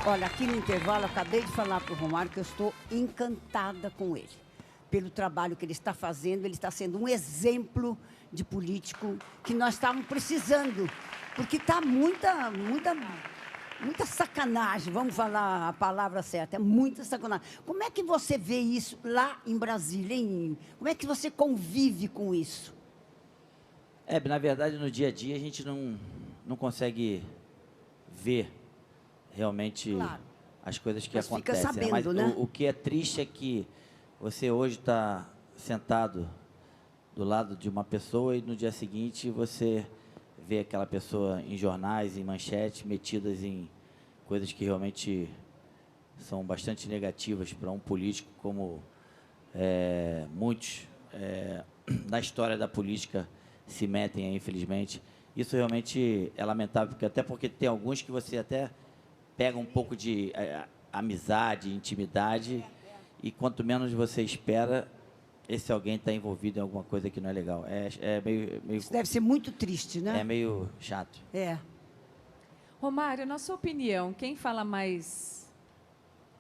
Olha, aqui no intervalo, acabei de falar para o Romário que eu estou encantada com ele. Pelo trabalho que ele está fazendo, ele está sendo um exemplo de político que nós estávamos precisando. Porque está muita sacanagem, vamos falar a palavra certa, é muita sacanagem. Como é que você vê isso lá em Brasília, hein? Como é que você convive com isso? Na verdade, no dia a dia, a gente não consegue ver realmente Claro. as coisas que Mas fica acontecem. sabendo, Mas né? o que é triste é que você hoje está sentado do lado de uma pessoa e no dia seguinte você vê aquela pessoa em jornais, em manchetes, metidas em coisas que realmente são bastante negativas para um político, como muitos na história da política se metem aí, infelizmente. Isso realmente é lamentável, até porque tem alguns que você até pega um pouco de amizade, intimidade, e quanto menos você espera, esse alguém está envolvido em alguma coisa que não é legal. É meio Isso deve ser muito triste, né? é meio chato. É. Romário, na sua opinião, quem fala mais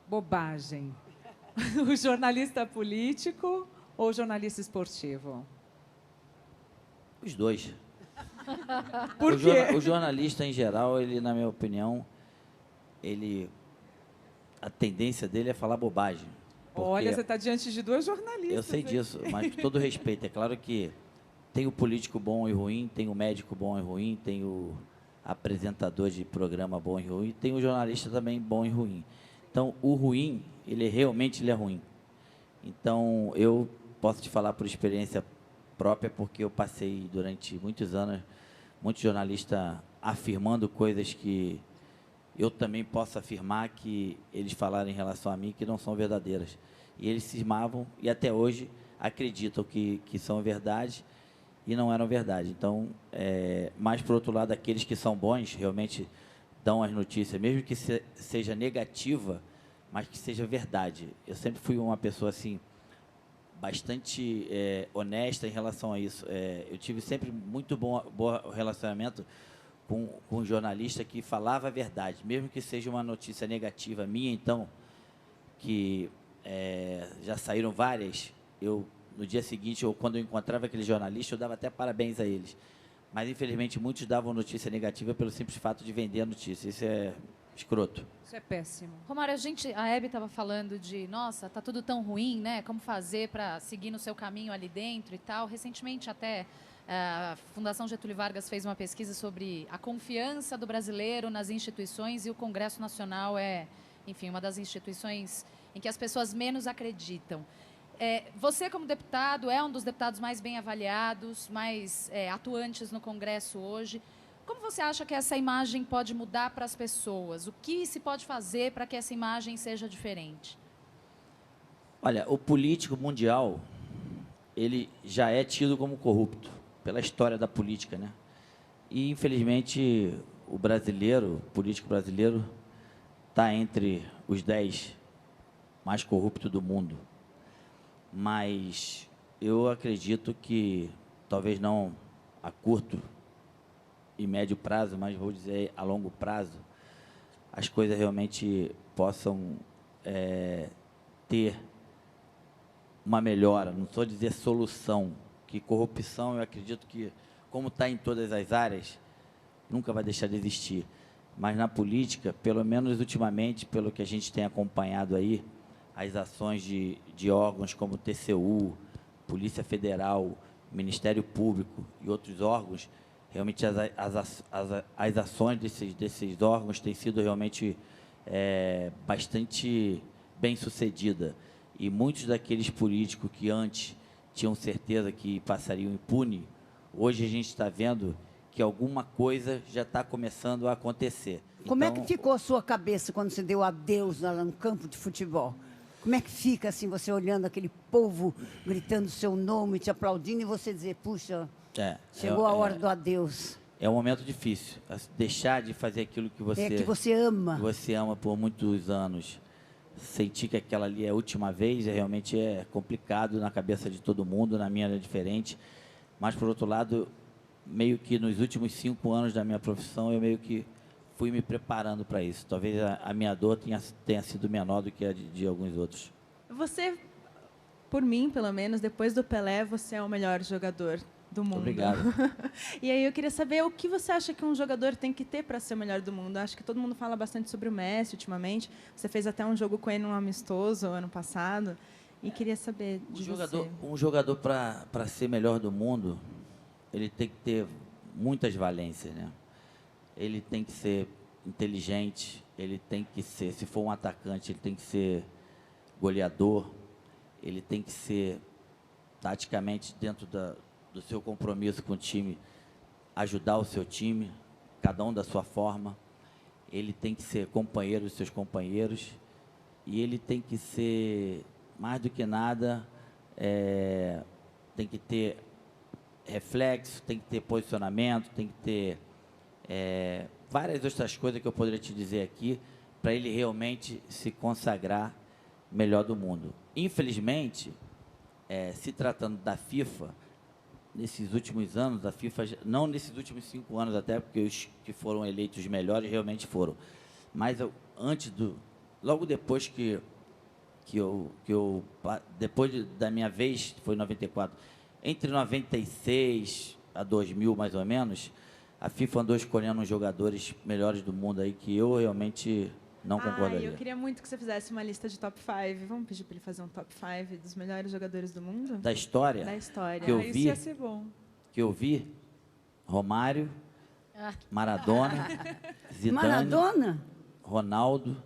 bobagem? O jornalista político ou o jornalista esportivo? Os dois. Por quê? O jornalista, em geral, ele, na minha opinião, a tendência dele é falar bobagem. Olha, você está diante de duas jornalistas. Eu sei hein? disso, mas com todo respeito. É claro que tem o político bom e ruim, tem o médico bom e ruim, tem o apresentador de programa bom e ruim, tem o jornalista também bom e ruim. Então, o ruim, realmente é ruim. Então, eu posso te falar por experiência própria, porque eu passei durante muitos anos, muitos jornalistas afirmando coisas que eu também posso afirmar que eles falaram em relação a mim que não são verdadeiras. E eles cismavam e até hoje acreditam que são verdade e não eram verdade. Então, mas por outro lado, aqueles que são bons realmente dão as notícias, mesmo que seja negativa, mas que seja verdade. Eu sempre fui uma pessoa assim bastante honesta em relação a isso. Eu tive sempre muito bom relacionamento com um jornalista que falava a verdade, mesmo que seja uma notícia negativa minha, então, que já saíram várias, no dia seguinte, ou quando eu encontrava aquele jornalista, eu dava até parabéns a eles. Mas, infelizmente, muitos davam notícia negativa pelo simples fato de vender a notícia. Isso é escroto. Isso é péssimo. Romário, a Hebe estava falando de, nossa, tá tudo tão ruim, né? Como fazer para seguir no seu caminho ali dentro e tal. Recentemente, até, a Fundação Getúlio Vargas fez uma pesquisa sobre a confiança do brasileiro nas instituições e o Congresso Nacional é, enfim, uma das instituições em que as pessoas menos acreditam. Você, como deputado, é um dos deputados mais bem avaliados, mais atuantes no Congresso hoje. Como você acha que essa imagem pode mudar para as pessoas? O que se pode fazer para que essa imagem seja diferente? Olha, o político mundial, ele já é tido como corrupto, pela história da política, né? E, infelizmente, o político brasileiro, está entre os 10 mais corruptos do mundo. Mas eu acredito que, talvez não a curto e médio prazo, mas vou dizer a longo prazo, as coisas realmente possam ter uma melhora, não estou dizer solução, que corrupção eu acredito que, como está em todas as áreas, nunca vai deixar de existir. Mas na política, pelo menos ultimamente, pelo que a gente tem acompanhado aí, as ações de órgãos como o TCU, Polícia Federal, Ministério Público e outros órgãos, realmente as ações desses órgãos têm sido realmente bastante bem-sucedida. E muitos daqueles políticos que antes tinham certeza que passariam impune, hoje a gente está vendo que alguma coisa já está começando a acontecer. Como é Então, que ficou a sua cabeça quando você deu adeus lá no campo de futebol? Como é que fica, assim, você olhando aquele povo gritando seu nome, te aplaudindo, e você dizer, puxa, chegou a hora do adeus? É um momento difícil. Deixar de fazer aquilo que você ama. Que você ama por muitos anos. Sentir que aquela ali é a última vez, realmente é complicado na cabeça de todo mundo, na minha é diferente. Mas, por outro lado, meio que nos últimos 5 anos da minha profissão, eu meio que fui me preparando para isso. Talvez a minha dor tenha sido menor do que a de alguns outros. Você, por mim, pelo menos, depois do Pelé, você é o melhor jogador do mundo. Obrigado. E aí eu queria saber o que você acha que um jogador tem que ter para ser o melhor do mundo. Acho que todo mundo fala bastante sobre o Messi ultimamente. Você fez até um jogo com ele num amistoso ano passado. E queria saber de você. Um jogador para ser melhor do mundo, ele tem que ter muitas valências, né? Ele tem que ser inteligente, ele tem que ser, se for um atacante, ele tem que ser goleador, ele tem que ser taticamente dentro do seu compromisso com o time, ajudar o seu time, cada um da sua forma. Ele tem que ser companheiro dos seus companheiros e ele tem que ser, mais do que nada, tem que ter reflexo, tem que ter posicionamento, tem que ter várias outras coisas que eu poderia te dizer aqui para ele realmente se consagrar melhor do mundo. Infelizmente, se tratando da FIFA, nesses últimos anos, a FIFA, não nesses últimos 5 anos até, porque os que foram eleitos os melhores realmente foram, mas logo depois depois da minha vez, foi em 94, entre 96 a 2000 mais ou menos, a FIFA andou escolhendo os jogadores melhores do mundo aí que eu realmente não concordaria. Eu queria muito que você fizesse uma lista de top 5. Vamos pedir para ele fazer um top 5 dos melhores jogadores do mundo? Da história? Da história. Que eu Isso vi, ia ser bom. que eu vi, Romário, Maradona, Zidane, Maradona? Ronaldo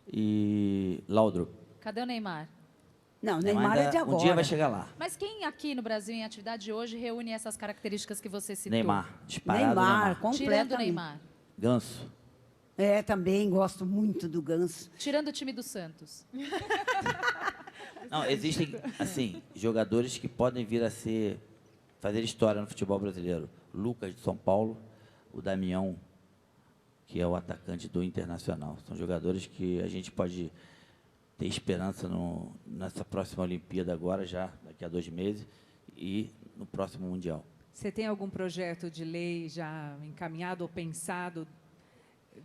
e Laudrup. Cadê o Neymar? Não, Neymar é de agora. Um dia vai chegar lá. Mas quem aqui no Brasil, em atividade hoje, reúne essas características que você citou? Neymar, disparado Neymar, Neymar. Tirando o completamente. Neymar. Ganso. Também gosto muito do Ganso. Tirando o time do Santos. Não, existem, assim, jogadores que podem vir a fazer história no futebol brasileiro. Lucas, de São Paulo, o Damião, que é o atacante do Internacional. São jogadores que a gente pode ter esperança nessa próxima Olimpíada agora, já daqui a 2 meses, e no próximo Mundial. Você tem algum projeto de lei já encaminhado ou pensado,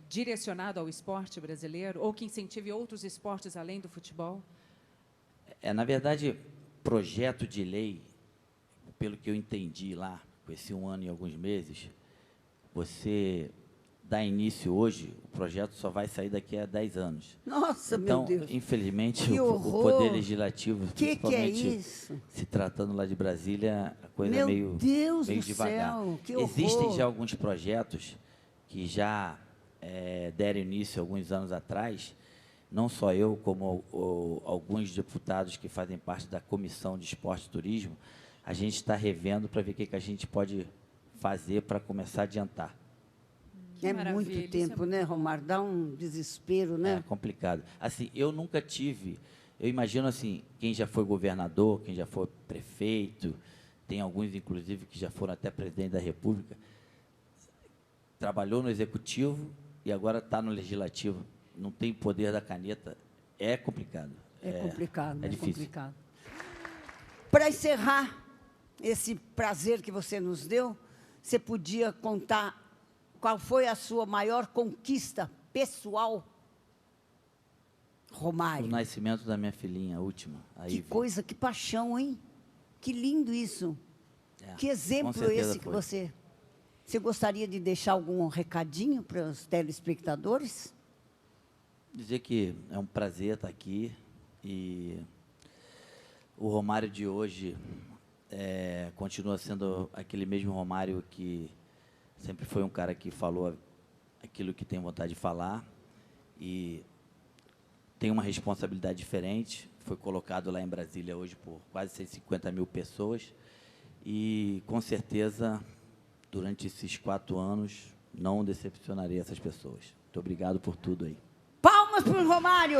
direcionado ao esporte brasileiro, ou que incentive outros esportes além do futebol? Na verdade, projeto de lei, pelo que eu entendi lá, com esse 1 ano e alguns meses, você dá início hoje, o projeto só vai sair daqui a 10 anos. Nossa, Então, meu Deus. infelizmente, Que o horror. Poder Legislativo, Que é principalmente isso? se tratando lá de Brasília, a coisa Meu meio Deus meio do devagar. céu, que Existem horror. já alguns projetos que já deram início alguns anos atrás, não só eu, como alguns deputados que fazem parte da Comissão de Esporte e Turismo, a gente está revendo para ver o que a gente pode fazer para começar a adiantar. Que É maravilha, muito isso tempo, né, Romário? Dá um desespero, É né? complicado. Assim, eu nunca tive, eu imagino assim, quem já foi governador, quem já foi prefeito, tem alguns, inclusive, que já foram até presidente da República, trabalhou no Executivo e agora está no Legislativo, não tem poder da caneta, é complicado. É complicado, é é difícil. complicado. Para encerrar esse prazer que você nos deu, você podia contar qual foi a sua maior conquista pessoal, O Romário? nascimento da minha filhinha, a última, a Que Ivy. coisa, que paixão, hein? Que lindo isso. Que com exemplo certeza esse que foi. Você gostaria de deixar algum recadinho para os telespectadores? Dizer que é um prazer estar aqui e o Romário de hoje continua sendo aquele mesmo Romário que sempre foi um cara que falou aquilo que tem vontade de falar e tem uma responsabilidade diferente. Foi colocado lá em Brasília hoje por quase 150 mil pessoas e, com certeza, durante esses 4 anos, não decepcionarei essas pessoas. Muito obrigado por tudo aí. Palmas para o Romário!